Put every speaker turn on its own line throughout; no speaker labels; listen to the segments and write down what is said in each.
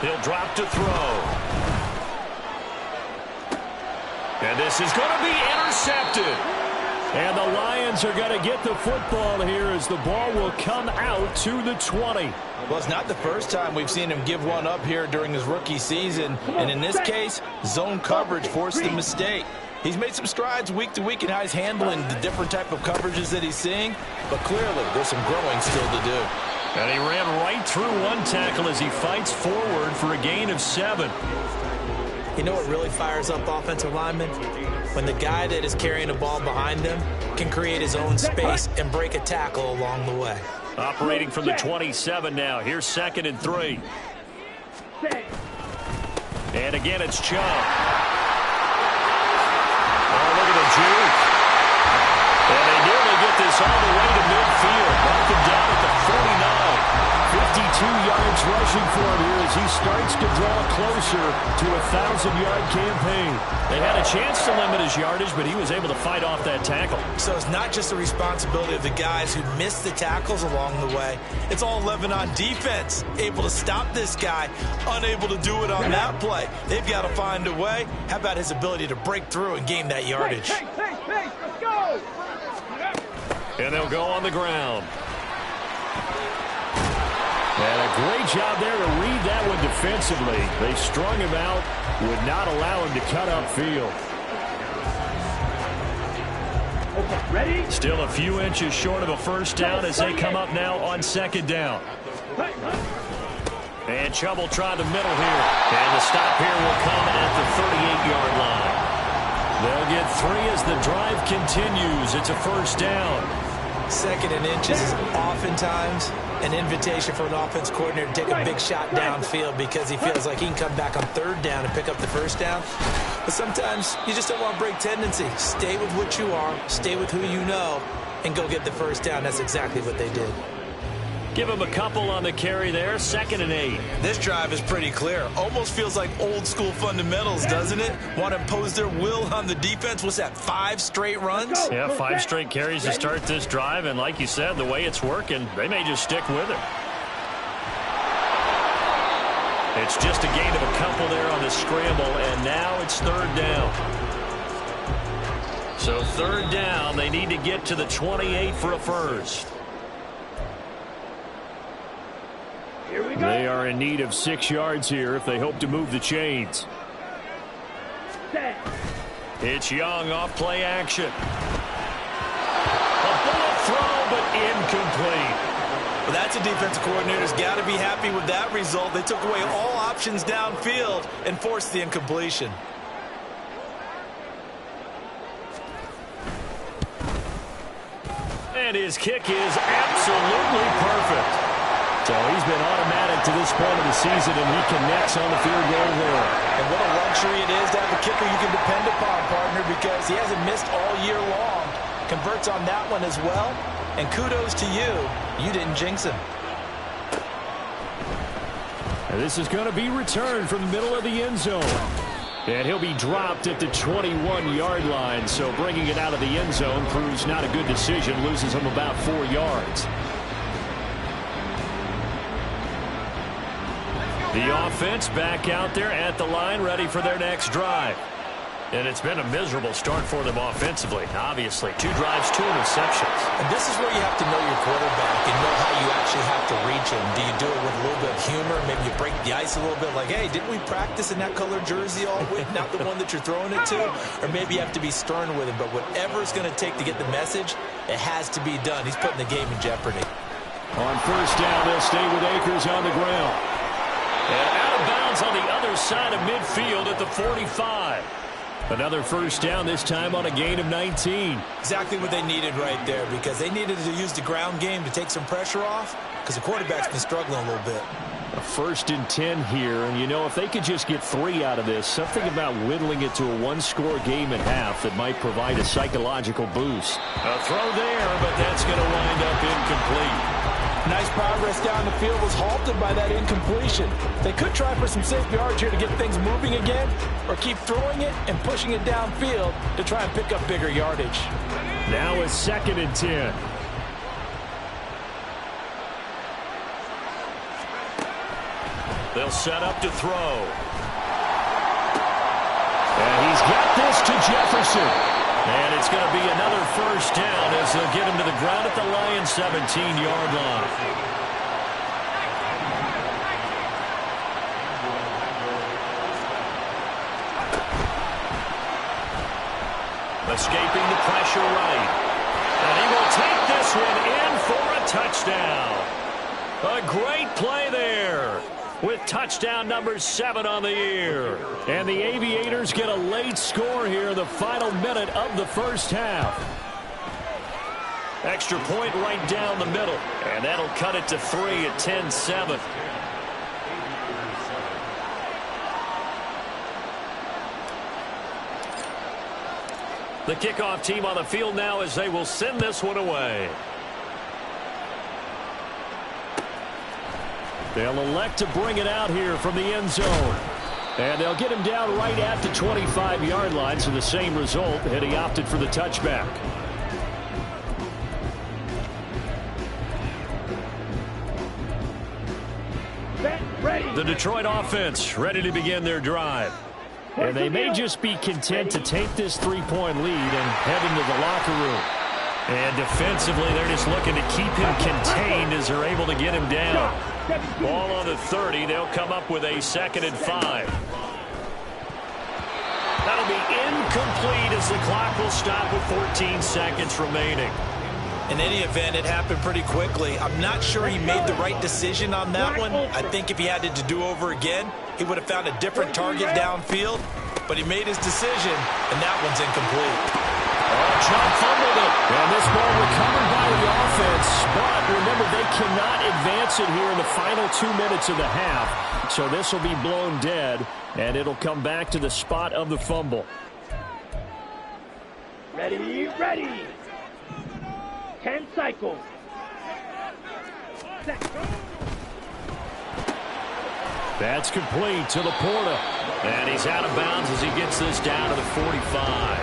He'll drop to throw. And this is going to be intercepted. And the Lions are going to get the football here as the ball will come out to the 20.
Well, it's not the first time we've seen him give one up here during his rookie season. And in this case, zone coverage forced the mistake. He's made some strides week to week in how he's handling the different type of coverages that he's seeing. But clearly, there's some growing still to do.
And he ran right through one tackle as he fights forward for a gain of 7.
You know what really fires up offensive linemen? When the guy that is carrying the ball behind them can create his own space and break a tackle along the way.
Operating from the 27 now. Here's 2nd and 3. And again, it's Chubb. Oh, look at the juke. And they nearly get this all the way to midfield. Mark him down at the 49. 52 yards rushing for him here as he starts to draw closer to a 1,000-yard campaign. They had a chance to limit his yardage, but he was able to fight off that tackle.
So it's not just the responsibility of the guys who missed the tackles along the way. It's all 11 on defense, able to stop this guy, unable to do it on that play. They've got to find a way. How about his ability to break through and gain that yardage?
Let's go!
And they'll go on the ground. And a great job there to read that one defensively. They strung him out, would not allow him to cut upfield.
Ready?
Still a few inches short of a first down as they come up now on 2nd down. And Chubb will try the middle here. And the stop here will come at the 38-yard line. They'll get 3 as the drive continues. It's a first down.
2nd and inches is oftentimes an invitation for an offense coordinator to take a big shot downfield because he feels like he can come back on 3rd down and pick up the first down. But sometimes you just don't want to break tendency. Stay with what you are, stay with who you know, and go get the first down. That's exactly what they did.
Give him a couple on the carry there. 2nd and 8.
This drive is pretty clear. Almost feels like old school fundamentals, doesn't it? Want to impose their will on the defense. What's that, 5 straight runs?
Yeah, 5 straight carries to start this drive. And like you said, the way it's working, they may just stick with it. It's just a gain of a couple there on the scramble. And now it's 3rd down. So 3rd down, they need to get to the 28 for a first. They are in need of 6 yards here if they hope to move the chains. It's Young off play action. A bullet throw, but incomplete.
Well, that's a defensive coordinator's got to be happy with that result. They took away all options downfield and forced the incompletion.
And his kick is absolutely perfect. So he's been automatic to this point of the season, and he connects on the field goal there.
And what a luxury it is to have a kicker you can depend upon, partner, because he hasn't missed all year long. Converts on that one as well. And kudos to you. You didn't jinx him.
And this is going to be returned from the middle of the end zone. And he'll be dropped at the 21-yard line. So bringing it out of the end zone proves not a good decision. Loses him about 4 yards. The offense back out there at the line, ready for their next drive. And it's been a miserable start for them offensively, obviously. 2 drives, 2 interceptions.
And this is where you have to know your quarterback and know how you actually have to reach him. Do you do it with a little bit of humor? Maybe you break the ice a little bit like, hey, didn't we practice in that color jersey all week? Not the one that you're throwing it to? Or maybe you have to be stern with him. But whatever it's going to take to get the message, it has to be done. He's putting the game in jeopardy.
On first down, they'll stay with Akers on the ground. And out of bounds on the other side of midfield at the 45. Another first down, this time on a gain of 19.
Exactly what they needed right there, because they needed to use the ground game to take some pressure off, because the quarterback's been struggling a little bit.
A 1st and 10 here, and you know, if they could just get 3 out of this, something about whittling it to a 1-score game at half that might provide a psychological boost. A throw there, but that's going to wind up incomplete.
Nice progress down the field was halted by that incompletion. They could try for some safe yards here to get things moving again, or keep throwing it and pushing it downfield to try and pick up bigger yardage.
Now it's 2nd and 10. They'll set up to throw. And he's got this to Jefferson. And it's going to be another first down as they'll get him to the ground at the Lions' 17-yard line. Escaping the pressure right. And he will take this one in for a touchdown. A great play there with touchdown number 7 on the year. And the Aviators get a late score here in the final minute of the first half. Extra point right down the middle. And that'll cut it to 3 at 10-7. The kickoff team on the field now as they will send this one away. They'll elect to bring it out here from the end zone. And they'll get him down right at the 25-yard line, so the same result, and he opted for the touchback. The Detroit offense ready to begin their drive. And they may just be content to take this 3-point lead and head into the locker room. And defensively, they're just looking to keep him contained as they're able to get him down. Ball on the 30. They'll come up with a 2nd and 5. That'll be incomplete as the clock will stop with 14 seconds remaining.
In any event, it happened pretty quickly. I'm not sure he made the right decision on that one. I think if he had it to do over again, he would have found a different target downfield. But he made his decision, and that one's incomplete.
Oh, Chubb fumbled it. And this ball recovered by the offense. But remember, they cannot advance it here in the final 2 minutes of the half. So this will be blown dead, and it'll come back to the spot of the fumble.
Ready, ready. 10 cycles.
That's complete to Laporta. And he's out of bounds as he gets this down to the 45.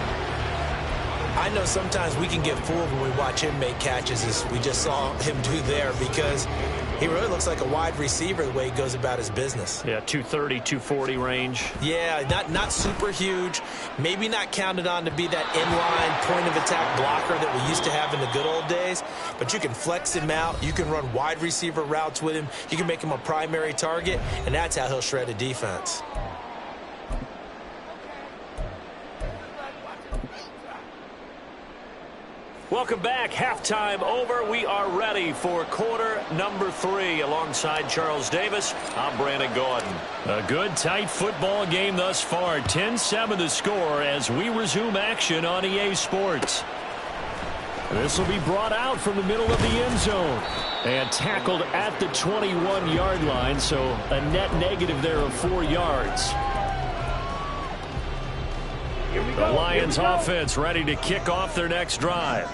I know sometimes we can get fooled when we watch him make catches, as we just saw him do there, because he really looks like a wide receiver the way he goes about his business.
Yeah, 230, 240 range.
Yeah, not super huge. Maybe not counted on to be that inline point-of-attack blocker that we used to have in the good old days, but you can flex him out. You can run wide receiver routes with him. You can make him a primary target, and that's how he'll shred a defense.
Welcome back. Halftime over. We are ready for quarter number 3. Alongside Charles Davis, I'm Brandon Gordon. A good, tight football game thus far. 10-7 the score as we resume action on EA Sports. This will be brought out from the middle of the end zone and tackled at the 21-yard line, so a net negative there of 4 yards. The Lions offense ready to kick off their next drive.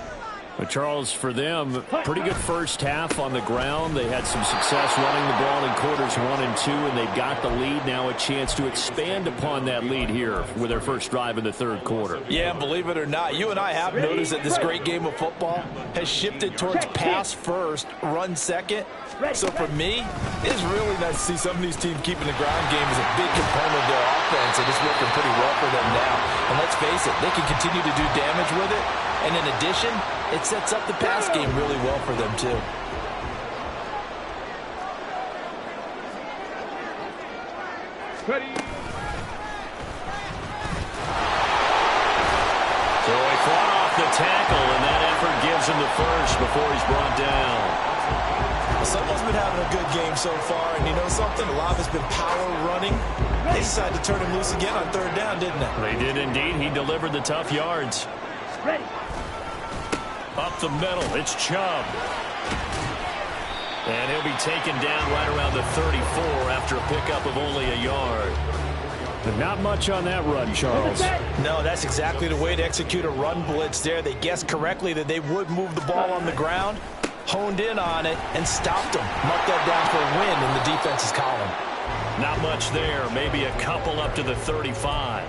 But Charles, for them, pretty good first half on the ground. They had some success running the ball in quarters 1 and 2, and they've got the lead. Now a chance to expand upon that lead here with their first drive in the third quarter.
Yeah, believe it or not, you and I have noticed that this great game of football has shifted towards pass first, run second. So for me, it's really nice to see some of these teams keeping the ground game as a big component of their offense, and it's working pretty well for them now. And let's face it, they can continue to do damage with it. And in addition, it sets up the pass game really well for them, too.
Ready.
So he fought off the tackle, and that effort gives him the first before he's brought down.
Someone's been having a good game so far, and you know something? A lot of it's been power running. They decided to turn him loose again on third down, didn't they?
They did indeed. He delivered the tough yards.
Ready.
Up the middle, it's Chubb. And he'll be taken down right around the 34 after a pickup of only a yard. But not much on that run, Charles.
No, that's exactly the way to execute a run blitz there. They guessed correctly that they would move the ball on the ground, honed in on it, and stopped them. Marked that down for a win in the defense's column.
Not much there. Maybe a couple up to the 35.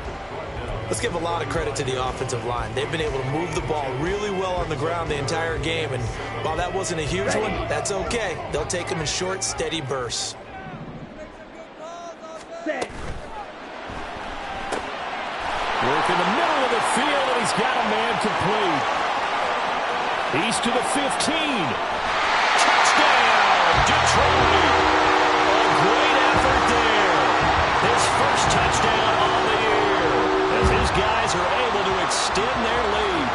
Let's give a lot of credit to the offensive line. They've been able to move the ball really well on the ground the entire game, and while that wasn't a huge one, that's okay. They'll take them in short, steady bursts.
Work in the middle of the field, and he's got a man complete. He's to the 15. Touchdown, Detroit. A great effort there. His first touchdown on the year, as his guys are able to extend their lead.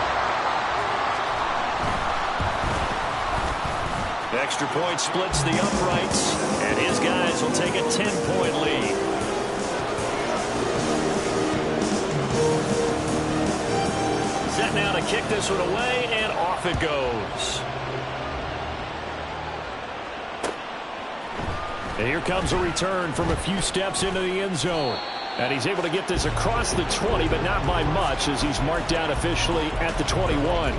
The extra point splits the uprights, and his guys will take a 10-point lead. Set now to kick this one away, and off it goes. And here comes a return from a few steps into the end zone. And he's able to get this across the 20, but not by much, as he's marked down officially at the 21.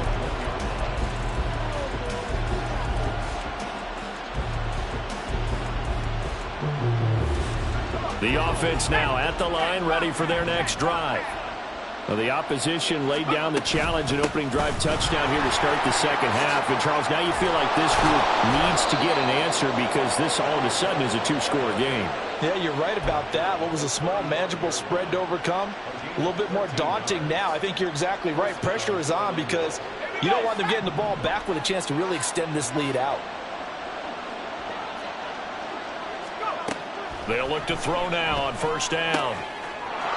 The offense now at the line, ready for their next drive. Well, the opposition laid down the challenge and opening drive touchdown here to start the second half. And, Charles, now you feel like this group needs to get an answer because this all of a sudden is a two-score game.
Yeah, you're right about that. What was a small, manageable spread to overcome? A little bit more daunting now. I think you're exactly right. Pressure is on because you don't want them getting the ball back with a chance to really extend this lead out.
They'll look to throw now on first down.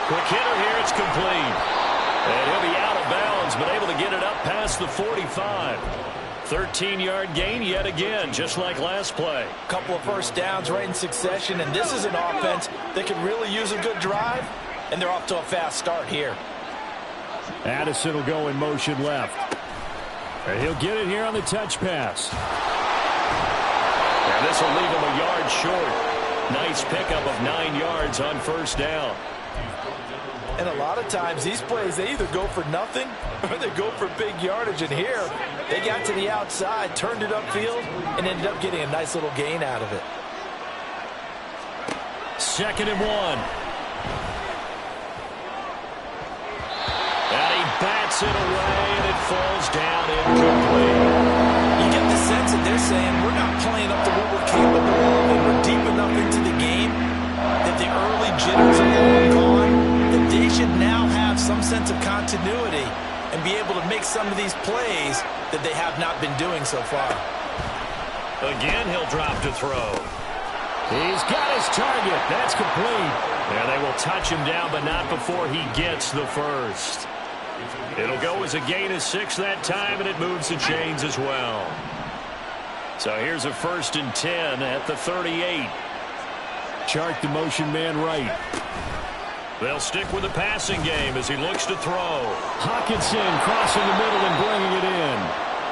Quick hitter here, it's complete. And he'll be out of bounds, but able to get it up past the 45. 13-yard gain yet again, just like last play.
Couple of first downs right in succession, and this is an offense that can really use a good drive, and they're off to a fast start here.
Addison will go in motion left. And he'll get it here on the touch pass. And this will leave him a yard short. Nice pickup of 9 yards on first down.
And a lot of times these plays, they either go for nothing or they go for big yardage. And here, they got to the outside, turned it upfield, and ended up getting a nice little gain out of it.
2nd and 1. And he bats it away, and it falls down incomplete.
You get the sense that they're saying, we're not playing up to what we're capable of, and we're deep enough into the game that the early jitters are long gone, that they should now have some sense of continuity and be able to make some of these plays that they have not been doing so far.
Again, he'll drop to throw. He's got his target. That's complete. And they will touch him down, but not before he gets the first. It'll go as a gain of 6 that time, and it moves the chains as well. So here's a 1st and 10 at the 38. Chart the motion man right. They'll stick with the passing game as he looks to throw. Hawkinson crossing the middle and bringing it in.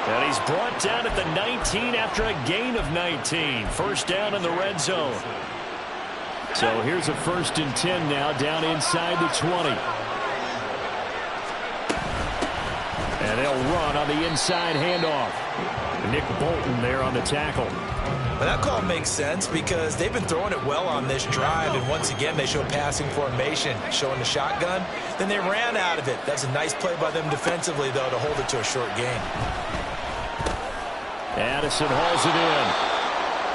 And he's brought down at the 19 after a gain of 19. First down in the red zone. So here's a 1st and 10 now down inside the 20. And they'll run on the inside handoff. Nick Bolton there on the tackle.
But that call makes sense because they've been throwing it well on this drive, and once again they show passing formation, showing the shotgun. Then they ran out of it. That's a nice play by them defensively, though, to hold it to a short gain.
Addison hauls it in.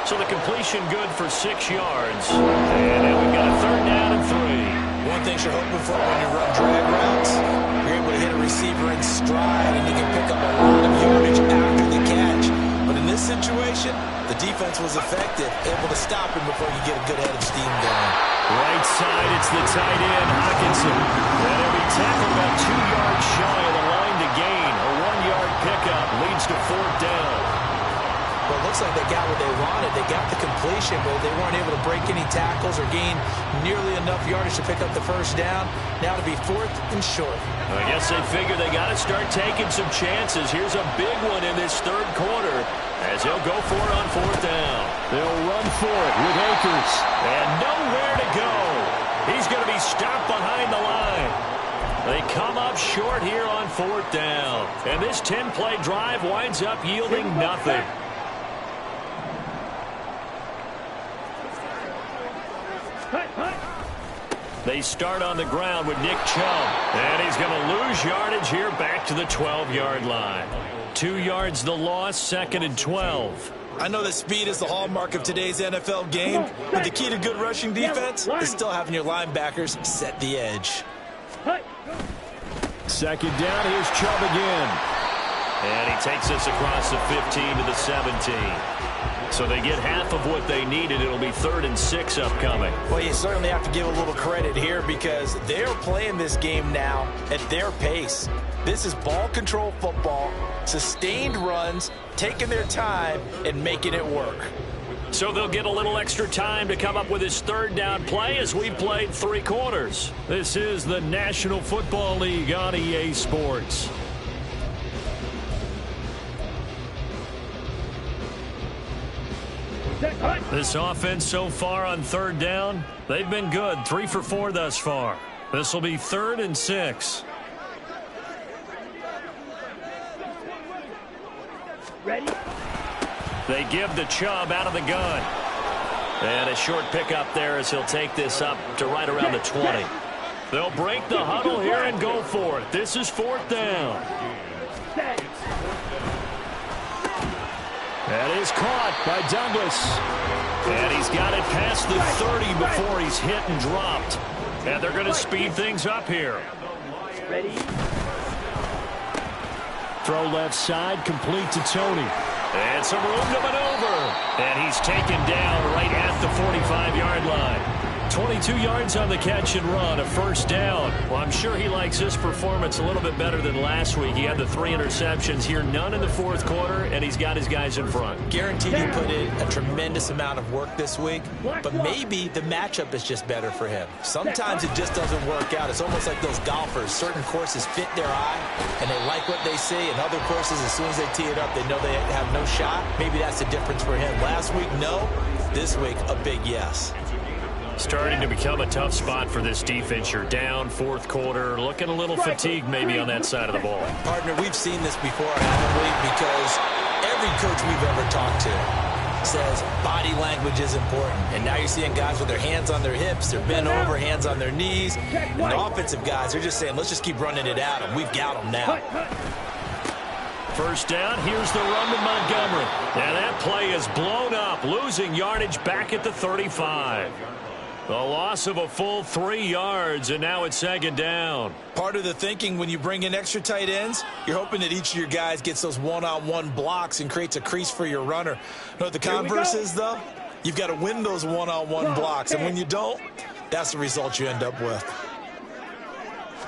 So the completion good for 6 yards. And now we've got a 3rd down and 3.
One thing you're hoping for when you run drag routes, you're able to hit a receiver in stride, and you can pick up a lot of yardage after the catch. But in this situation, the defense was effective, able to stop him before you get a good head of steam going.
Right side, it's the tight end, Hawkinson. And he'll be tackled about 2 yards shy of the line to gain. A 1-yard pickup leads to 4th down.
Well, it looks like they got what they wanted. They got the completion, but they weren't able to break any tackles or gain nearly enough yardage to pick up the first down. Now to be 4th and short.
I guess they figure they got to start taking some chances. Here's a big one in this 3rd quarter as he'll go for it on 4th down. They'll run for it with Akers. And nowhere to go. He's going to be stopped behind the line. They come up short here on 4th down. And this 10-play drive winds up yielding nothing. They start on the ground with Nick Chubb. And he's going to lose yardage here back to the 12-yard line. 2 yards the loss, 2nd and 12.
I know that speed is the hallmark of today's NFL game, but the key to good rushing defense is still having your linebackers set the edge.
Second down, here's Chubb again.
And he takes this across the 15 to the 17. So they get half of what they needed. It'll be 3rd and 6 upcoming.
Well, you certainly have to give a little credit here because they're playing this game now at their pace. This is ball control football, sustained runs, taking their time and making it work.
So they'll get a little extra time to come up with his 3rd down play as we've played 3 quarters.
This is the National Football League on EA Sports. This offense so far on 3rd down, they've been good. 3 for 4 thus far. This will be 3rd and 6.
Ready?
They give the Chubb out of the gun. And a short pickup there as he'll take this up to right around the 20. They'll break the huddle here and go for it. This is 4th down.
That is caught by Douglas.
And he's got it past the 30 before he's hit and dropped. And they're going to speed things up here.
Ready?
Throw left side, complete to Tony.
And some room to maneuver. And he's taken down right at the 45-yard line.
22 yards on the catch and run, a 1st down.
Well, I'm sure he likes this performance a little bit better than last week. He had the 3 interceptions here, none in the 4th quarter, and he's got his guys in front.
Guaranteed he put in a tremendous amount of work this week, but maybe the matchup is just better for him. Sometimes it just doesn't work out. It's almost like those golfers. Certain courses fit their eye, and they like what they see, and other courses, as soon as they tee it up, they know they have no shot. Maybe that's the difference for him. Last week, no. This week, a big yes.
Starting to become a tough spot for this defense. You're down 4th quarter, looking a little fatigued maybe on that side of the ball.
Partner, we've seen this before, haven't we? Because every coach we've ever talked to says body language is important. And now you're seeing guys with their hands on their hips, they're bent over, hands on their knees. And the offensive guys are just saying, let's just keep running it at them. We've got them now.
1st down, here's the run to Montgomery. And that play is blown up, losing yardage back at the 35. The loss of a full 3 yards, and now it's 2nd down.
Part of the thinking when you bring in extra tight ends, you're hoping that each of your guys gets those one-on-one blocks and creates a crease for your runner. You know what the converse is, though? You've got to win those one-on-one blocks, and when you don't, that's the result you end up with.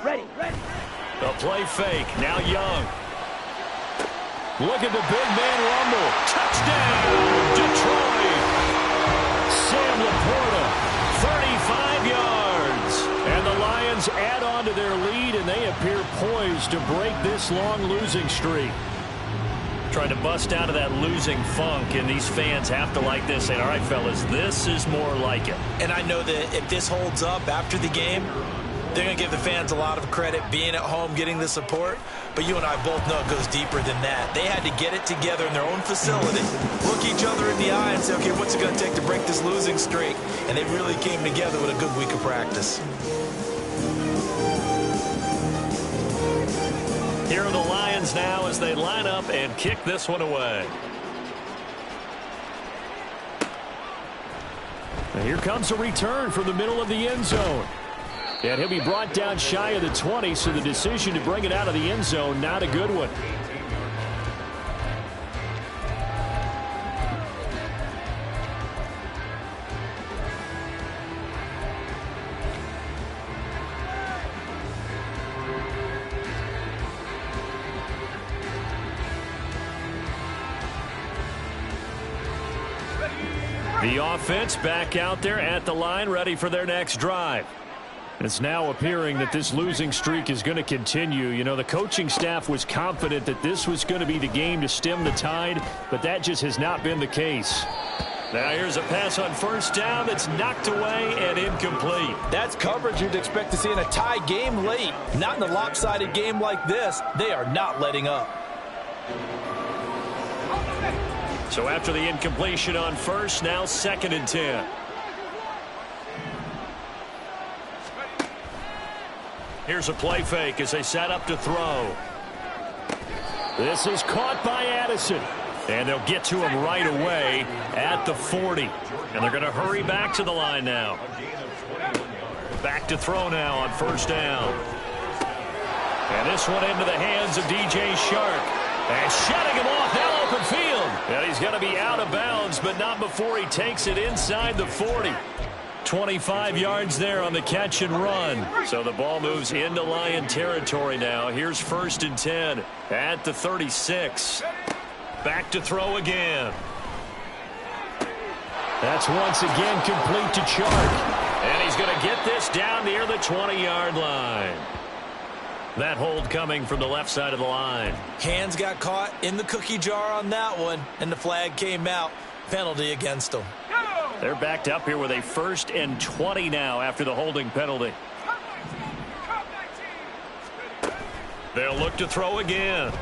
Ready.
The play fake, now Young. Look at the big man rumble. Touchdown, Detroit. Sam Laporta. 35 yards. And the Lions add on to their lead, and they appear poised to break this long losing streak. Trying to bust out of that losing funk, and these fans have to like this. Saying, all right, fellas, this is more like it.
And I know that if this holds up after the game, they're going to give the fans a lot of credit, being at home, getting the support. But you and I both know it goes deeper than that. They had to get it together in their own facility, look each other in the eye and say, okay, what's it going to take to break this losing streak? And they really came together with a good week of practice.
Here are the Lions now as they line up and kick this one away.
And here comes a return from the middle of the end zone. And he'll be brought down shy of the 20, so the decision to bring it out of the end zone, not a good one.
The offense back out there at the line, ready for their next drive. It's now appearing that this losing streak is going to continue. You know, the coaching staff was confident that this was going to be the game to stem the tide, but that just has not been the case. Now here's a pass on 1st down that's knocked away and incomplete.
That's coverage you'd expect to see in a tie game late. Not in a lopsided game like this. They are not letting up.
So after the incompletion on 1st, now 2nd and 10. Here's a play fake as they set up to throw.
This is caught by Addison.
And they'll get to him right away at the 40. And they're going to hurry back to the line now. Back to throw now on first down. And this one into the hands of DJ Shark. And shutting him off now open field. And he's going to be out of bounds, but not before he takes it inside the 40. 25 yards there on the catch and run. So the ball moves into Lion territory now. Here's 1st and 10 at the 36. Back to throw again. That's once again complete to Chark. And he's going to get this down near the 20-yard line. That hold coming from the left side of the line.
Hands got caught in the cookie jar on that one, and the flag came out. Penalty against them.
They're backed up here with a 1st and 20 now after the holding penalty. They'll look to throw again.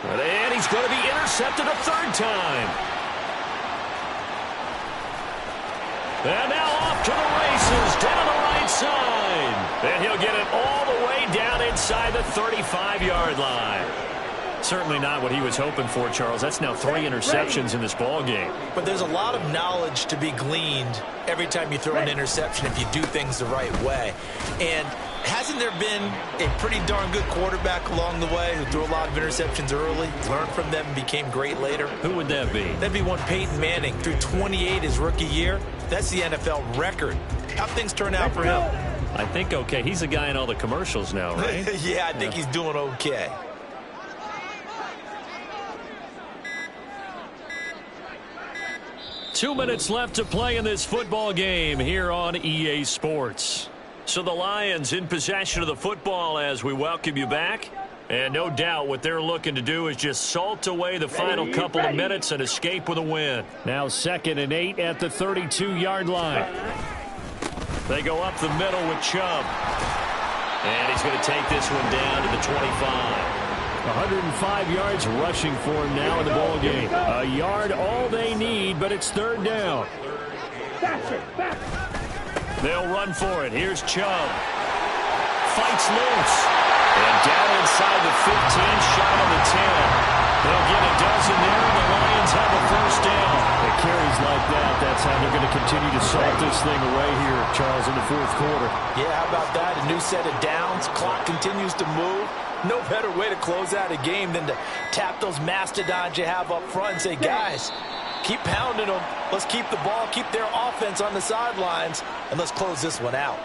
And he's going to be intercepted a 3rd time. And now off to the races down the right side. And he'll get it all the way down inside the 35-yard line. Certainly not what he was hoping for, Charles. That's now 3 interceptions in this ball game.
But there's a lot of knowledge to be gleaned every time you throw an interception if you do things the right way. And hasn't there been a pretty darn good quarterback along the way who threw a lot of interceptions early, learned from them, and became great later?
Who would that be?
That'd be one Peyton Manning. Threw 28 his rookie year. That's the NFL record. How things turn out for him?
I think okay. He's a guy in all the commercials now, right?
Yeah, I think he's doing okay.
Two minutes left to play in this football game here on EA Sports. So the Lions in possession of the football as we welcome you back. And no doubt what they're looking to do is just salt away the final couple of minutes and escape with a win. Now 2nd and 8 at the 32-yard line. They go up the middle with Chubb. And he's going to take this one down to the 25. 105 yards rushing for him now in the ball game. A yard all they need, but it's 3rd down. They'll run for it. Here's Chubb. Fights loose. And down inside the 15, shot of the 10. They'll get a dozen there, and the Lions have a 1st down. It carries like that. That's how they're going to continue to salt this thing away here, Charles, in the 4th quarter.
Yeah, how about that? A new set of downs. Clock continues to move. No better way to close out a game than to tap those mastodons you have up front and say, guys, keep pounding them. Let's keep the ball, keep their offense on the sidelines, and let's close this one out.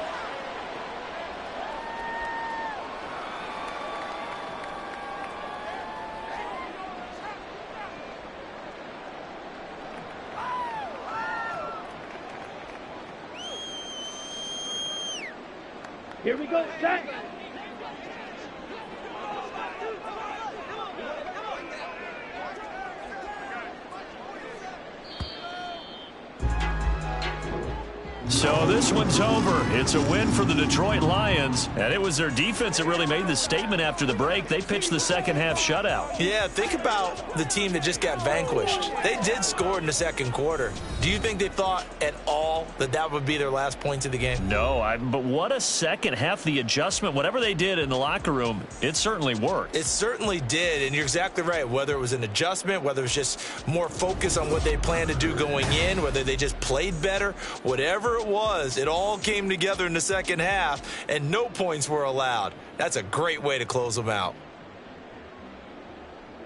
Here we go, set.
So this one's over. It's a win for the Detroit Lions, and it was their defense that really made the statement after the break. They pitched the second-half shutout.
Yeah, think about the team that just got vanquished. They did score in the 2nd quarter. Do you think they thought at all that that would be their last points of the game?
No, but what a second half. The adjustment, whatever they did in the locker room, it certainly worked.
It certainly did, and you're exactly right. Whether it was an adjustment, whether it was just more focus on what they planned to do going in, whether they just played better, whatever it was, it all came together in the 2nd half, and no points were allowed. That's a great way to close them out.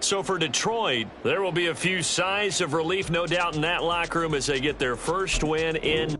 So for Detroit, there will be a few sighs of relief, no doubt, in that locker room as they get their first win in